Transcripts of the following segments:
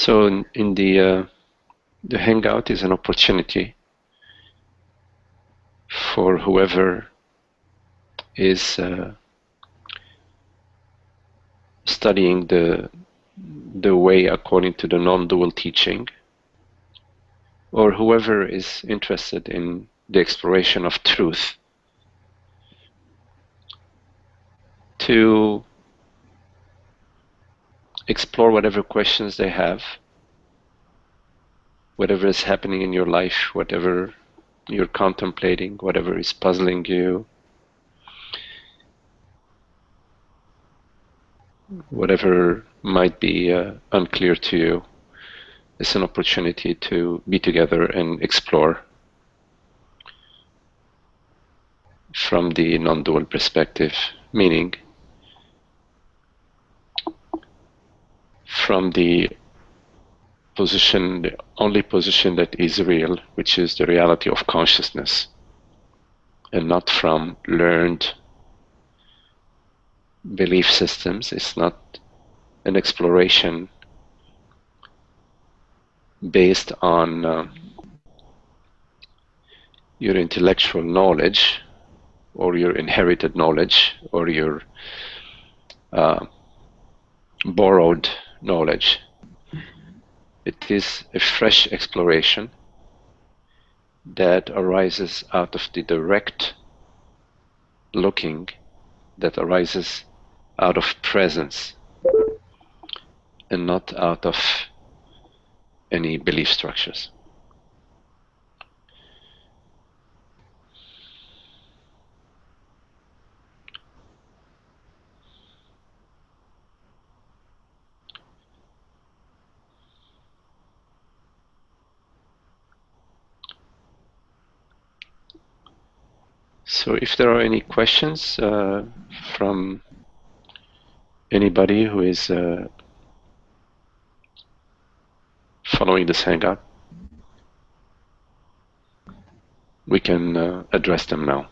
So in the hangout is an opportunity for whoever is studying the way according to the non-dual teaching, or whoever is interested in the exploration of truth, to explore whatever questions they have, whatever is happening in your life, whatever you're contemplating, whatever is puzzling you, whatever might be unclear to you. It's an opportunity to be together and explore from the non-dual perspective, meaning from the position, the only position that is real, which is the reality of consciousness, and not from learned belief systems. It's not an exploration based on your intellectual knowledge or your inherited knowledge or your borrowed knowledge. It is a fresh exploration that arises out of the direct looking, that arises out of presence and not out of any belief structures. So if there are any questions from anybody who is following this hangout, we can address them now.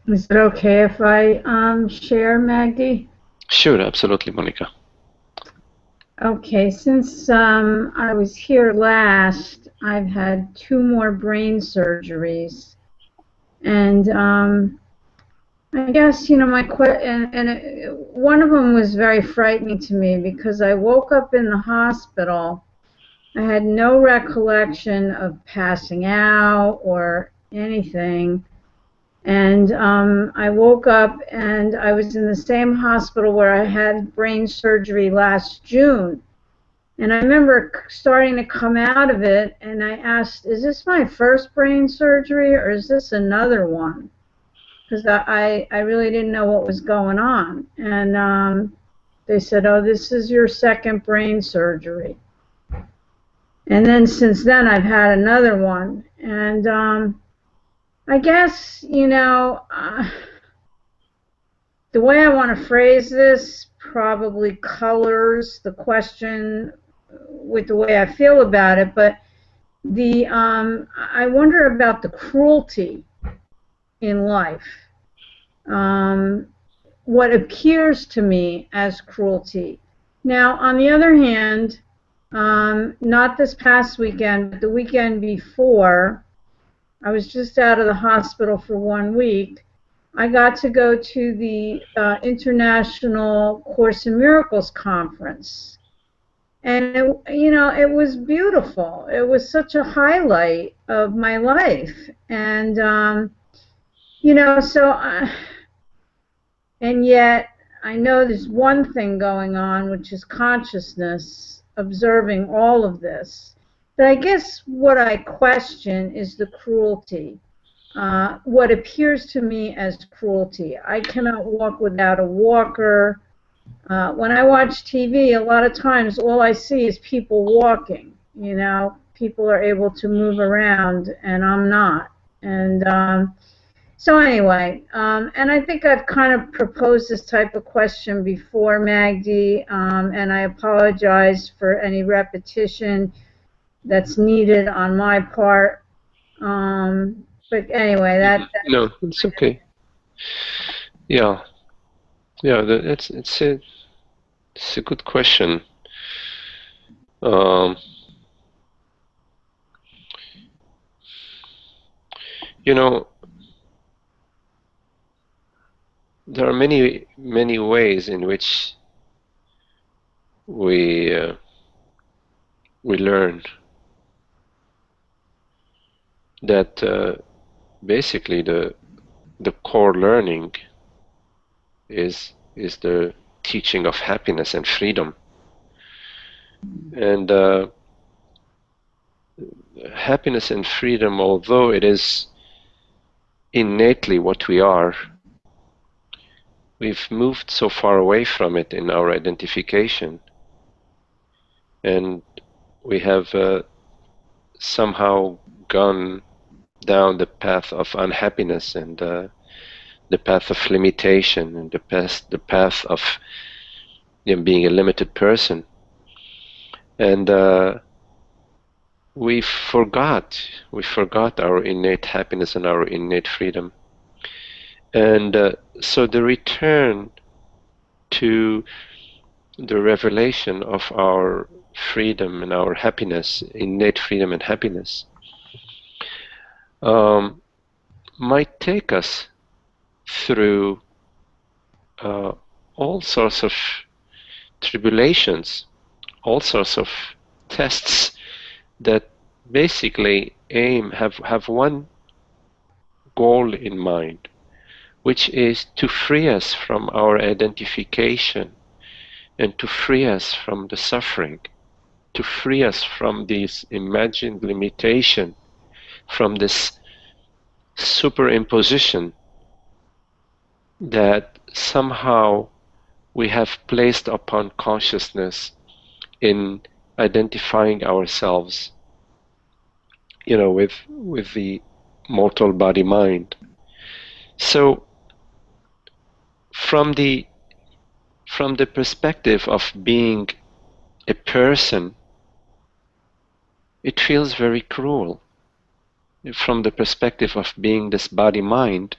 Is it okay if I share, Magdi? Sure, absolutely, Monica. Okay, since I was here last, I've had 2 more brain surgeries, and I guess, you know, one of them was very frightening to me because I woke up in the hospital. I had no recollection of passing out or anything. And I woke up and I was in the same hospital where I had brain surgery last June. And I remember starting to come out of it, and I asked, is this my first brain surgery or is this another one? Because I really didn't know what was going on. And they said, oh, this is your second brain surgery. And then since then, I've had another one. And I guess, you know, the way I want to phrase this probably colors the question with the way I feel about it, but I wonder about the cruelty in life. What appears to me as cruelty. Now, on the other hand, not this past weekend, but the weekend before, I was just out of the hospital for 1 week. I got to go to the International Course in Miracles conference. And, it was beautiful. It was such a highlight of my life. And, and yet I know there's one thing going on, which is consciousness observing all of this. But I guess what I question is the cruelty, what appears to me as cruelty. I cannot walk without a walker. When I watch TV, a lot of times all I see is people walking. People are able to move around, and I'm not. And So anyway, and I think I've kind of proposed this type of question before, Magdi, and I apologize for any repetition that's needed on my part. But anyway, No, it's okay. Yeah, yeah, it's a good question. You know, there are many ways in which we learn that basically the core learning is the teaching of happiness and freedom. And happiness and freedom, although it is innately what we are, we've moved so far away from it in our identification, and we have somehow gone down the path of unhappiness and the path of limitation and the path of being a limited person. And we forgot our innate happiness and our innate freedom. And so the return to the revelation of our freedom and our happiness, innate freedom and happiness, might take us through all sorts of tribulations, all sorts of tests that basically have one goal in mind, which is to free us from our identification and to free us from the suffering, to free us from this imagined limitation, from this superimposition that somehow we have placed upon consciousness in identifying ourselves, with the mortal body mind. So from the perspective of being a person, it feels very cruel. From the perspective of being this body mind,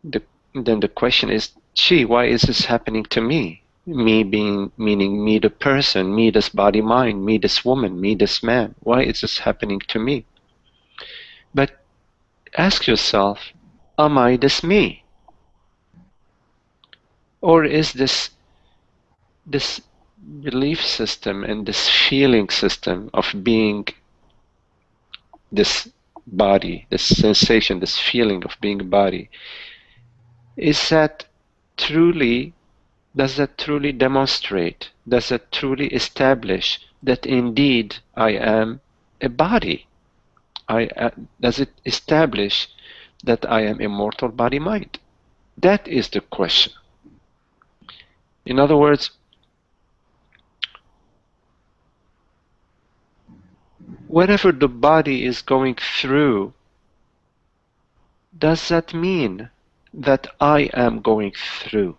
then the question is, gee, why is this happening to me? Me being, meaning me the person, me this body mind, me this woman, me this man. Why is this happening to me? But ask yourself, am I this me? Or is this belief system and this feeling system of being this body, this sensation, this feeling of being a body, does that truly demonstrate, does that truly establish that indeed I am a body? Does it establish that I am a mortal body mind? That is the question. In other words, whatever the body is going through, does that mean that I am going through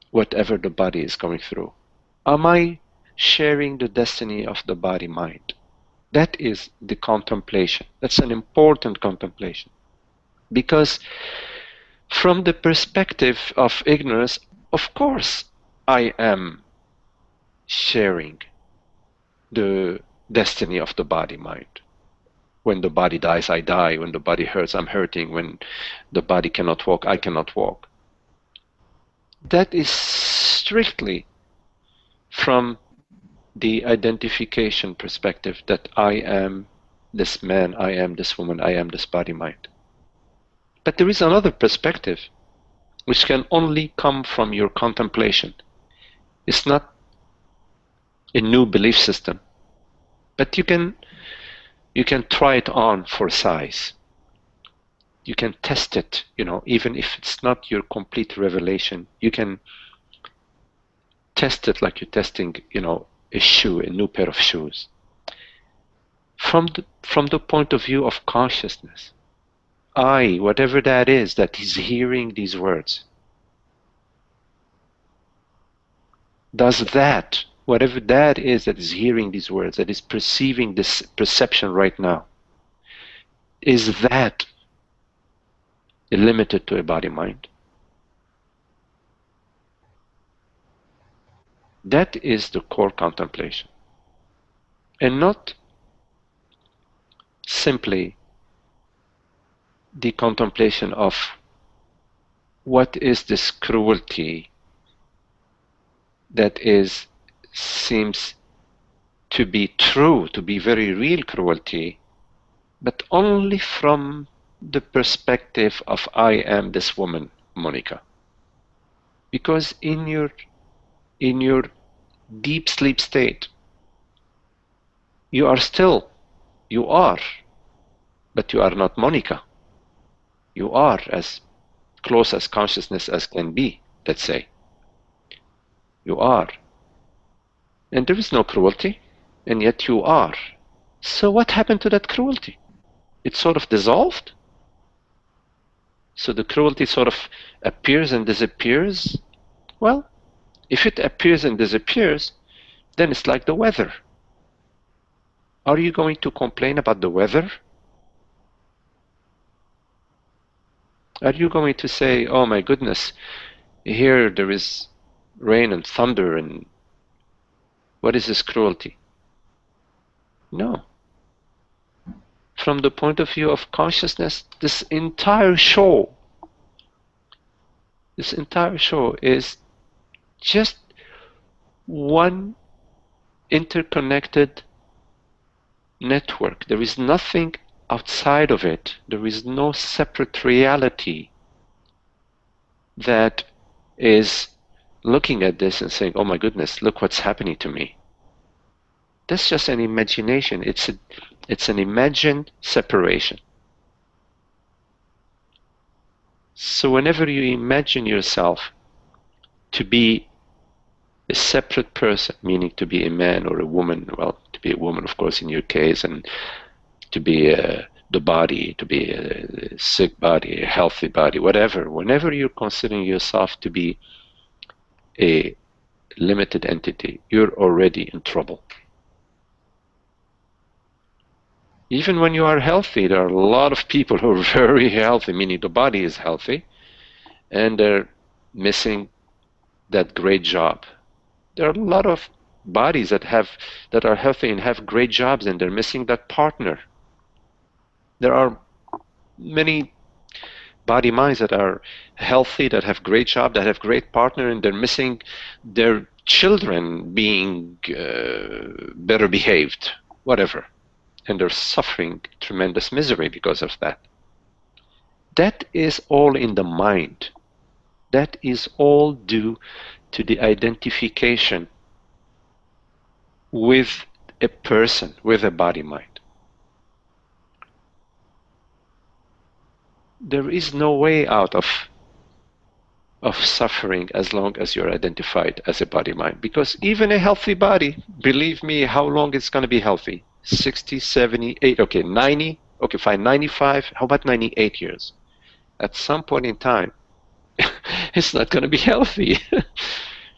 whatever the body is going through? Am I sharing the destiny of the body mind? That is the contemplation. That's an important contemplation. Because from the perspective of ignorance, of course, I am sharing the destiny of the body mind. When the body dies, I die. When the body hurts, I'm hurting. When the body cannot walk, I cannot walk. That is strictly from the identification perspective that I am this man, I am this woman, I am this body mind. But there is another perspective which can only come from your contemplation. It's not a new belief system, but you can try it on for size. You can test it, even if it's not your complete revelation. You can test it like you're testing, a shoe, a new pair of shoes. From the point of view of consciousness, I, whatever that is hearing these words, does that, whatever that is hearing these words, that is perceiving this perception right now, is that limited to a body-mind? That is the core contemplation. And not simply the contemplation of what is this cruelty that seems to be true, to be very real cruelty, but only from the perspective of I am this woman, Monica. Because in your deep sleep state, you are, but you are not Monica. You are as close as consciousness as can be, let's say. You are. And there is no cruelty, and yet you are. So what happened to that cruelty? It sort of dissolved? So the cruelty sort of appears and disappears? Well, if it appears and disappears, then it's like the weather. Are you going to complain about the weather? Are you going to say, oh my goodness, here there is rain and thunder, and what is this cruelty? No. From the point of view of consciousness, this entire show is just one interconnected network. There is nothing outside of it. There is no separate reality that is looking at this and saying, oh my goodness, look what's happening to me. That's just an imagination. It's an imagined separation. So whenever you imagine yourself to be a separate person, meaning to be a man or a woman, well, to be a woman, of course, in your case, and to be the body, to be a sick body, a healthy body, whatever, whenever you're considering yourself to be a limited entity, you're already in trouble. Even when you are healthy, there are a lot of people who are very healthy, meaning the body is healthy, and they're missing that great job. There are a lot of bodies that are healthy and have great jobs, and they're missing that partner. There are many body minds that are healthy, that have great job, that have great partner, and they're missing their children being better behaved, whatever. And they're suffering tremendous misery because of that. That is all in the mind. That is all due to the identification with a person, with a body-mind. There is no way out of suffering as long as you're identified as a body-mind. Because even a healthy body, believe me, how long it's going to be healthy? 60, 70, 80, okay, 90, okay, fine, 95, how about 98 years? At some point in time, it's not going to be healthy.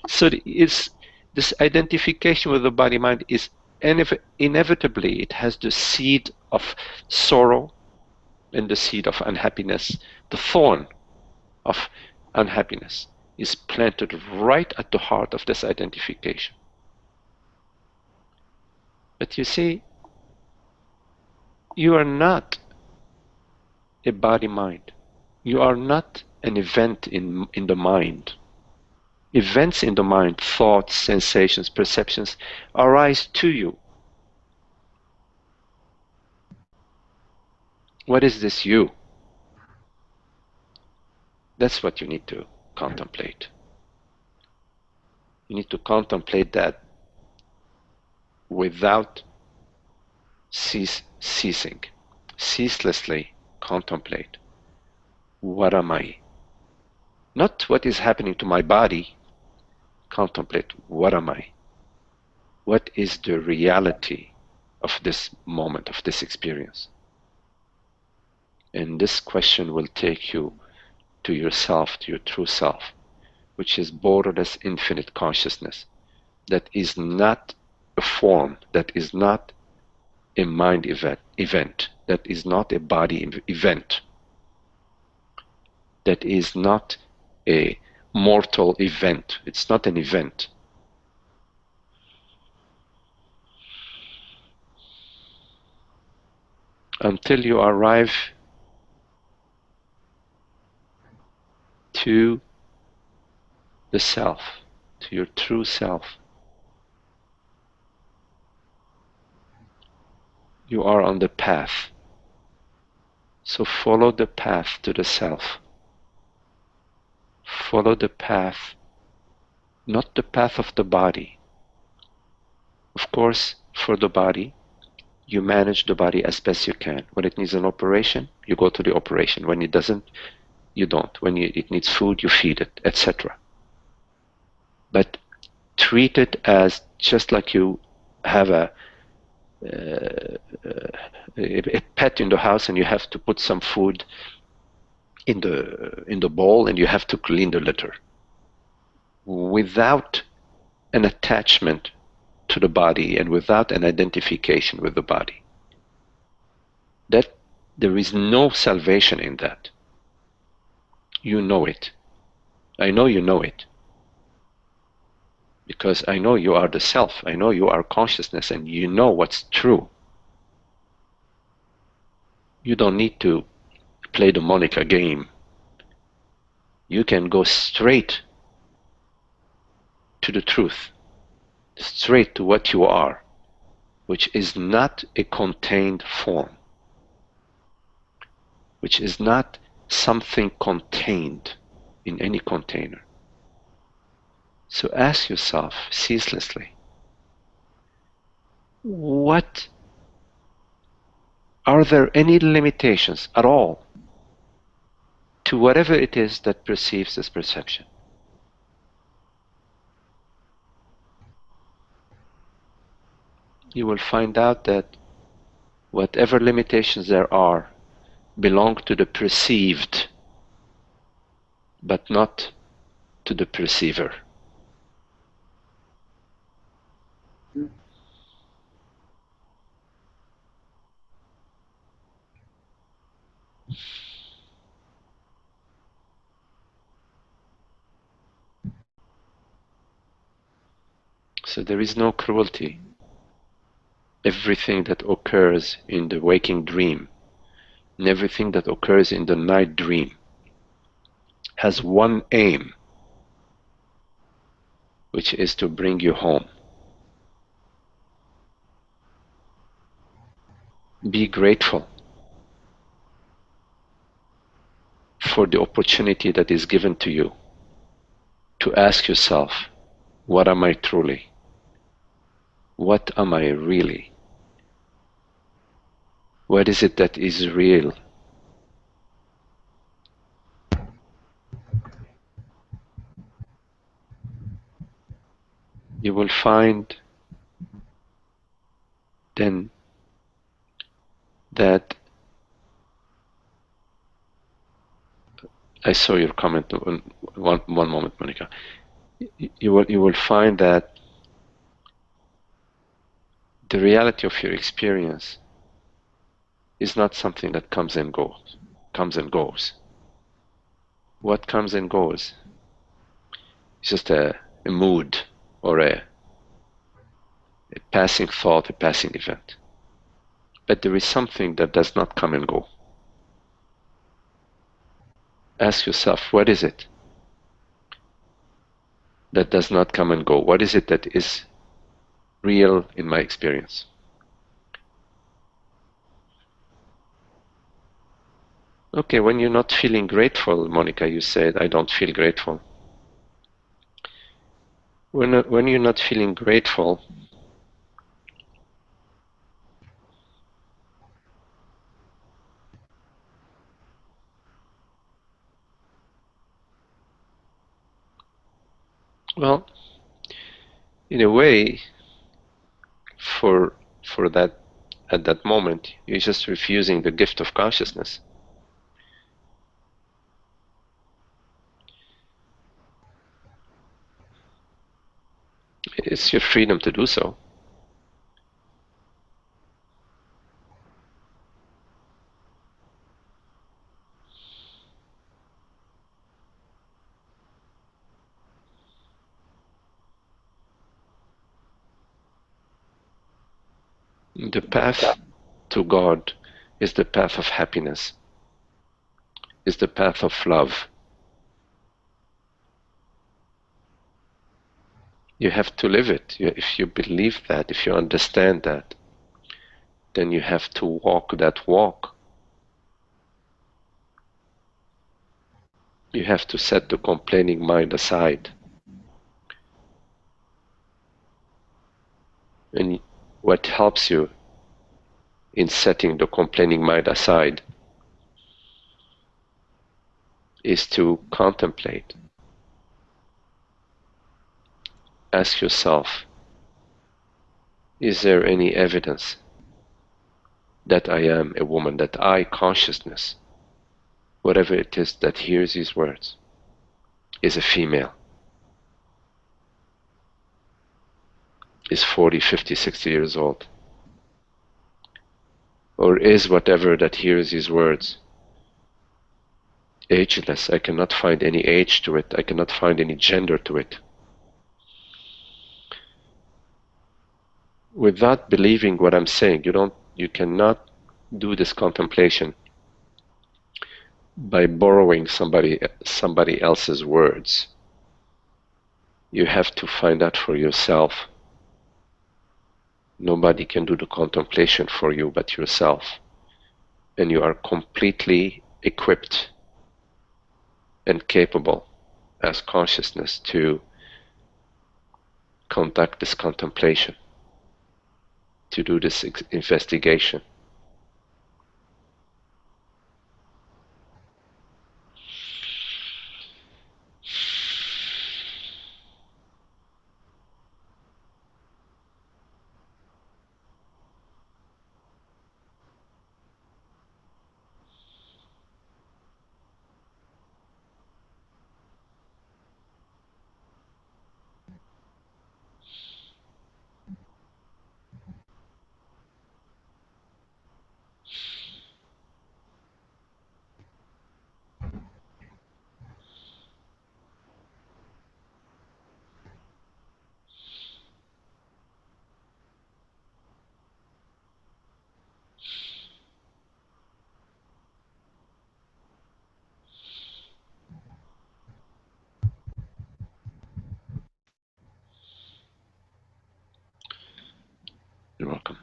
So this identification with the body-mind is inevitably, it has the seed of sorrow and the seed of unhappiness. The thorn of unhappiness is planted right at the heart of this identification. But you see, you are not a body-mind. You are not an event in the mind. Events in the mind, thoughts, sensations, perceptions, arise to you. What is this you? That's what you need to contemplate. You need to contemplate that without ceasing. Ceaselessly contemplate. What am I? Not what is happening to my body. Contemplate, what am I? What is the reality of this moment, of this experience? And this question will take you to yourself, to your true self, which is borderless infinite consciousness. That is not a form, that is not a mind event, that is not a body event, that is not a mortal event. It's not an event. Until you arrive to the self, to your true self, you are on the path. So follow the path to the self. Follow the path, not the path of the body. Of course, for the body, you manage the body as best you can. When it needs an operation, you go to the operation. When it doesn't, you don't. When it needs food, you feed it, etc. But treat it as just like you have a pet in the house and you have to put some food in the bowl and you have to clean the litter without an attachment to the body and without an identification with the body. That there is no salvation in that. You know it. I know you know it. Because I know you are the self. I know you are consciousness and you know what's true. You don't need to play the Monica game. You can go straight to the truth, straight to what you are, which is not a contained form, which is not something contained in any container. So ask yourself ceaselessly, what are there any limitations at all to whatever it is that perceives this perception? You will find out that whatever limitations there are belong to the perceived, but not to the perceiver. So there is no cruelty. Everything that occurs in the waking dream and everything that occurs in the night dream has one aim, which is to bring you home. Be grateful for the opportunity that is given to you to ask yourself, what am I truly? What am I really? What is it that is real? You will find then that I saw your comment. One moment, Monica. You will find that the reality of your experience is not something that comes and goes. What comes and goes is just a mood or a passing thought, a passing event. But there is something that does not come and go. Ask yourself, what is it that does not come and go? What is it that is real in my experience? Okay, when you're not feeling grateful, Monica, you said, I don't feel grateful. When you're not feeling grateful, well, in a way, for that, at that moment, you're just refusing the gift of consciousness. It's your freedom to do so. The path to God is the path of happiness, is the path of love. You have to live it. If you believe that, if you understand that, then you have to walk that walk. You have to set the complaining mind aside. And what helps you in setting the complaining mind aside is to contemplate. Ask yourself, is there any evidence that I am a woman, that I, consciousness, whatever it is that hears these words, is a female, is 40, 50, 60 years old? Or is whatever that hears these words ageless? I cannot find any age to it. I cannot find any gender to it. Without believing what I'm saying, you cannot do this contemplation by borrowing somebody else's words. You have to find out for yourself. Nobody can do the contemplation for you but yourself. And you are completely equipped and capable as consciousness to conduct this contemplation, to do this investigation. You're welcome.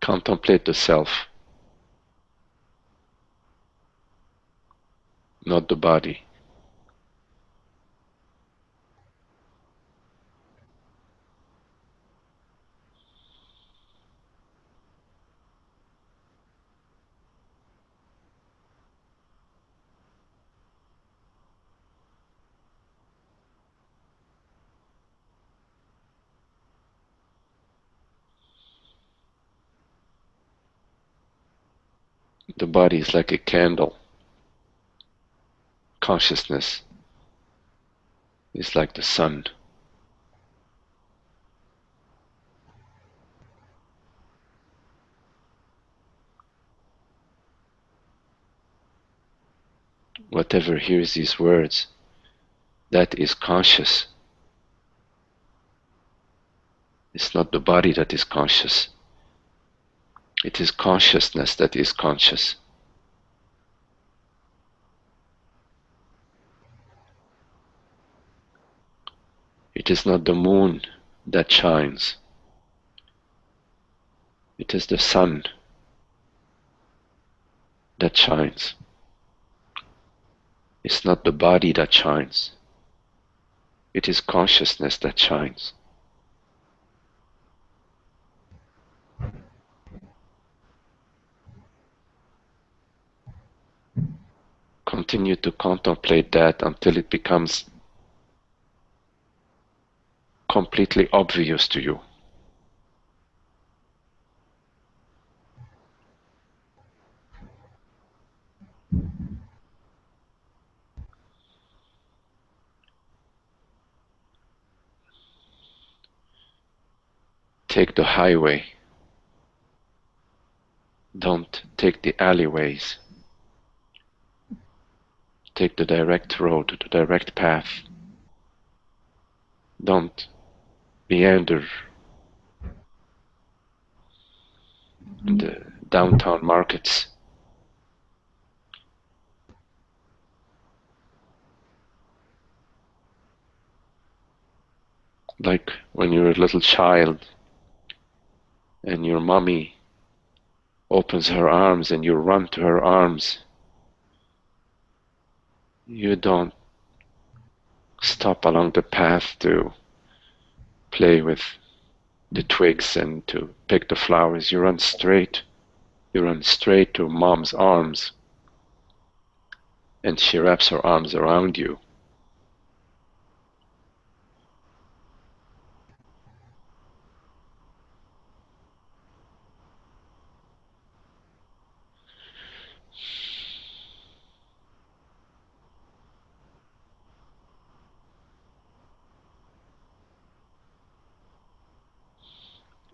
Contemplate the self, not the body. The body is like a candle. Consciousness is like the sun. Whatever hears these words, that is conscious. It's not the body that is conscious. It is consciousness that is conscious. It is not the moon that shines. It is the sun that shines. It's not the body that shines. It is consciousness that shines. Continue to contemplate that until it becomes completely obvious to you. take the highway. Don't take the alleyways. Take the direct road, the direct path. Don't meander in the downtown markets. Like when you're a little child and your mommy opens her arms and you run to her arms. You don't stop along the path to play with the twigs and to pick the flowers. You run straight. You run straight to mom's arms, and she wraps her arms around you.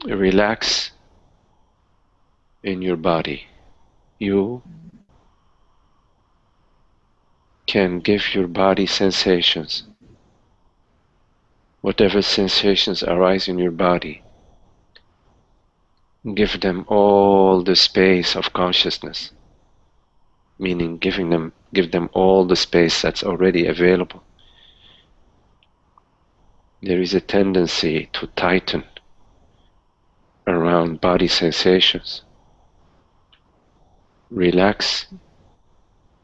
Relax in your body. You can give your body sensations. Whatever sensations arise in your body, give them all the space of consciousness, meaning give them all the space that's already available. There is a tendency to tighten around body sensations. Relax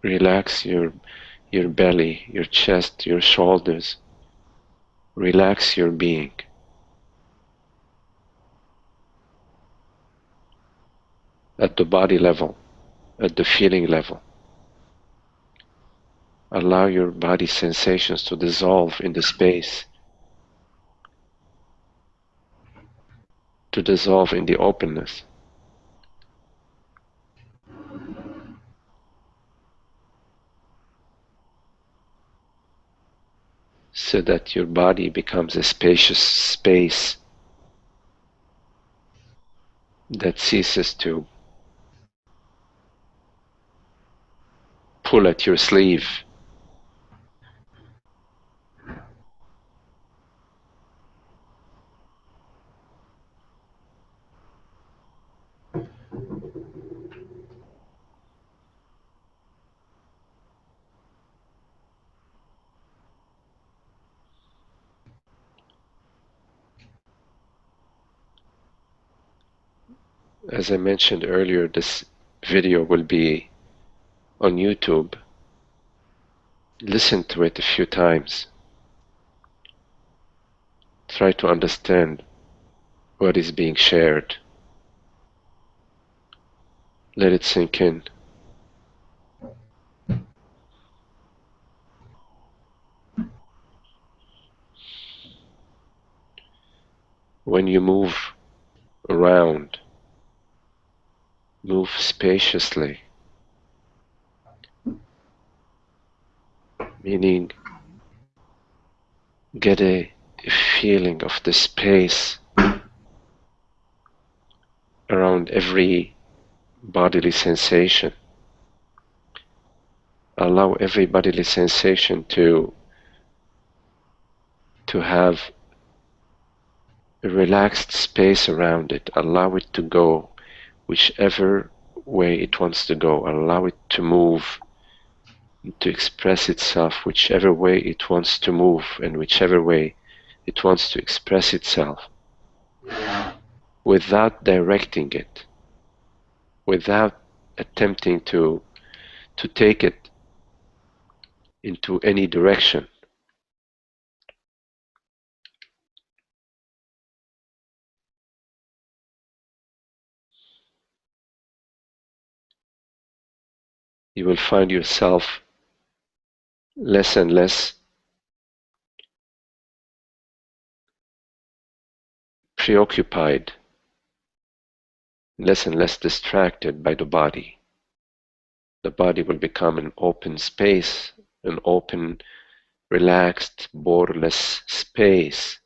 your belly, your chest, your shoulders. Relax your being. At the body level, at the feeling level. Allow your body sensations to dissolve in the space, to dissolve in the openness. So that your body becomes a spacious space that ceases to pull at your sleeve. As I mentioned earlier, this video will be on YouTube. Listen to it a few times. Try to understand what is being shared. Let it sink in. When you move around, move spaciously, meaning get a feeling of the space around every bodily sensation. Allow every bodily sensation to have a relaxed space around it. Allow it to go whichever way it wants to go. Allow it to move, to express itself whichever way it wants to move and whichever way it wants to express itself, without directing it, without attempting to take it into any direction. You will find yourself less and less preoccupied, less and less distracted by the body. The body will become an open space, an open, relaxed, borderless space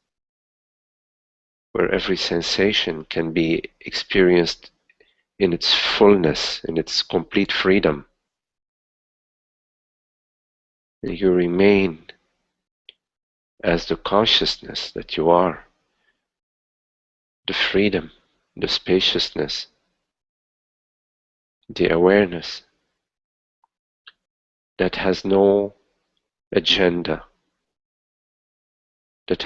where every sensation can be experienced in its fullness, in its complete freedom. And you remain as the consciousness that you are, the freedom, the spaciousness, the awareness that has no agenda, that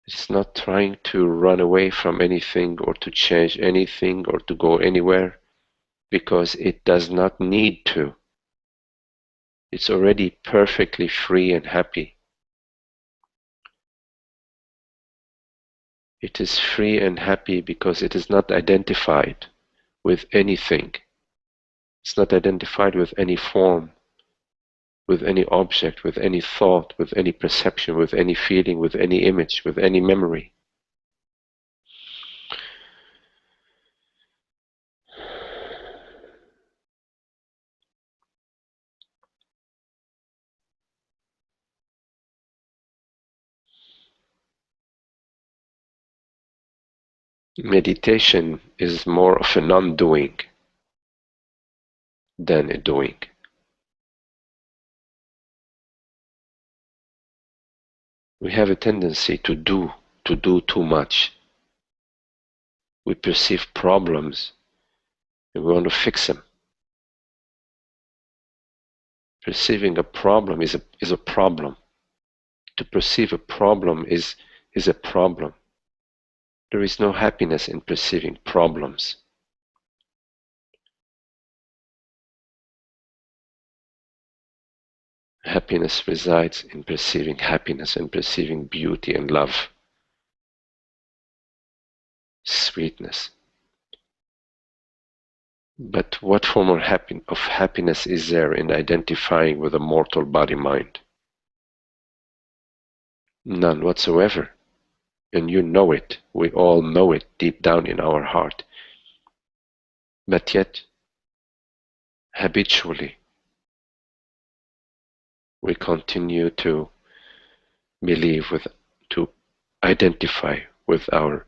it's not trying to run away from anything or to change anything or to go anywhere, because it does not need to. It's already perfectly free and happy. It is free and happy because it is not identified with anything. It's not identified with any form, with any object, with any thought, with any perception, with any feeling, with any image, with any memory. Meditation is more of a non-doing than a doing. We have a tendency to do too much. We perceive problems and we want to fix them. Perceiving a problem is a problem. To perceive a problem is a problem. There is no happiness in perceiving problems. Happiness resides in perceiving happiness and perceiving beauty and love, sweetness. But what form of happiness is there in identifying with a mortal body-mind? None whatsoever. And you know it. We all know it deep down in our heart. But yet, habitually, we continue to believe to identify with our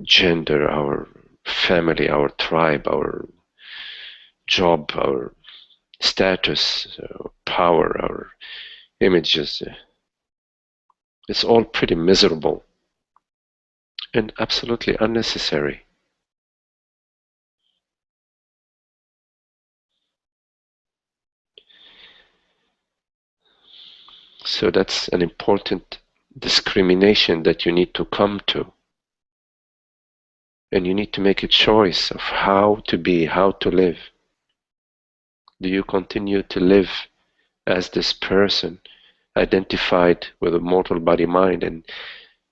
gender, our family, our tribe, our job, our status, power, our images. It's all pretty miserable and absolutely unnecessary. So that's an important discrimination that you need to come to. And you need to make a choice of how to be, how to live. Do you continue to live as this person, identified with a mortal body mind and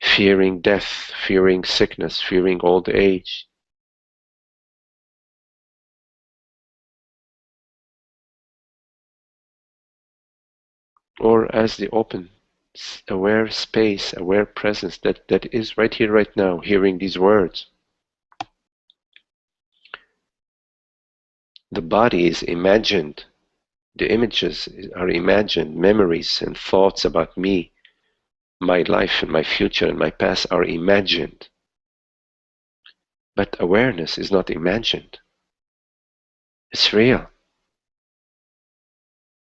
fearing death, fearing sickness, fearing old age? Or as the open, aware space, aware presence that is right here, right now, hearing these words? The body is imagined. The images are imagined. Memories and thoughts about me, my life and my future and my past are imagined. But awareness is not imagined. It's real.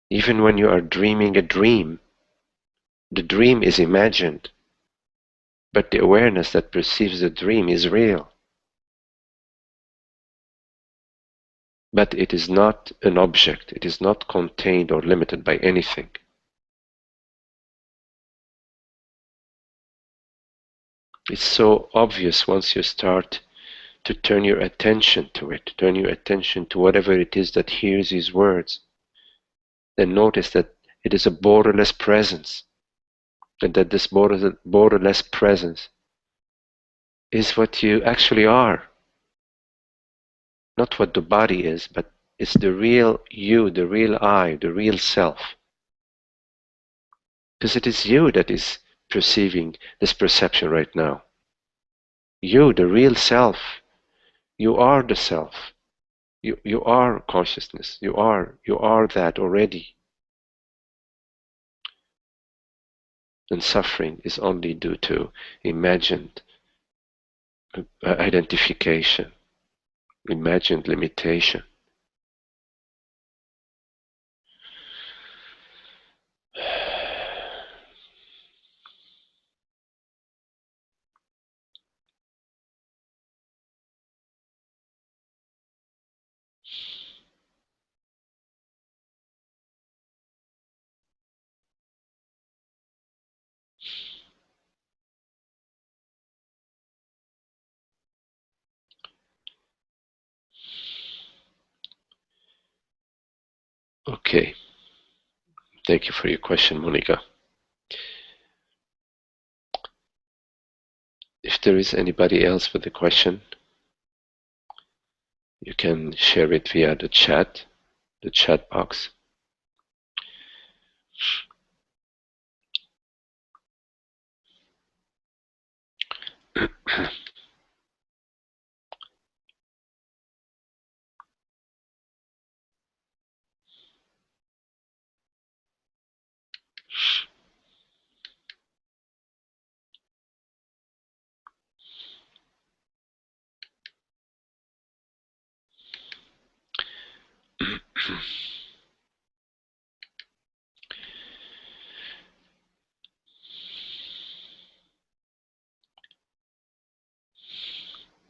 Even when you are dreaming a dream, the dream is imagined. But the awareness that perceives the dream is real. But it is not an object. It is not contained or limited by anything. It's so obvious once you start to turn your attention to it, turn your attention to whatever it is that hears these words. Then notice that it is a borderless presence, and that this borderless presence is what you actually are. Not what the body is, but it's the real you, the real I, the real self. Because it is you that is perceiving this perception right now. You, the real self. You are the self. You are consciousness. You are that already. And suffering is only due to imagined identification, imagined limitation. Okay, thank you for your question, Monica. If there is anybody else with a question, you can share it via the chat box.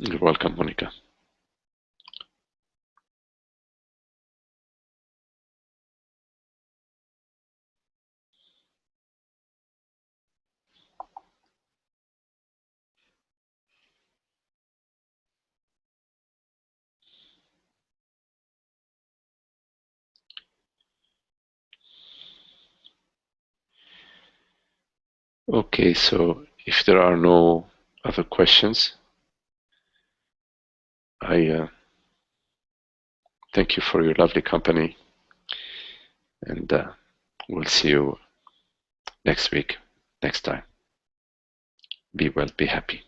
You're welcome, Monica. Okay, so if there are no other questions, I thank you for your lovely company, and we'll see you next week, next time. Be well, be happy.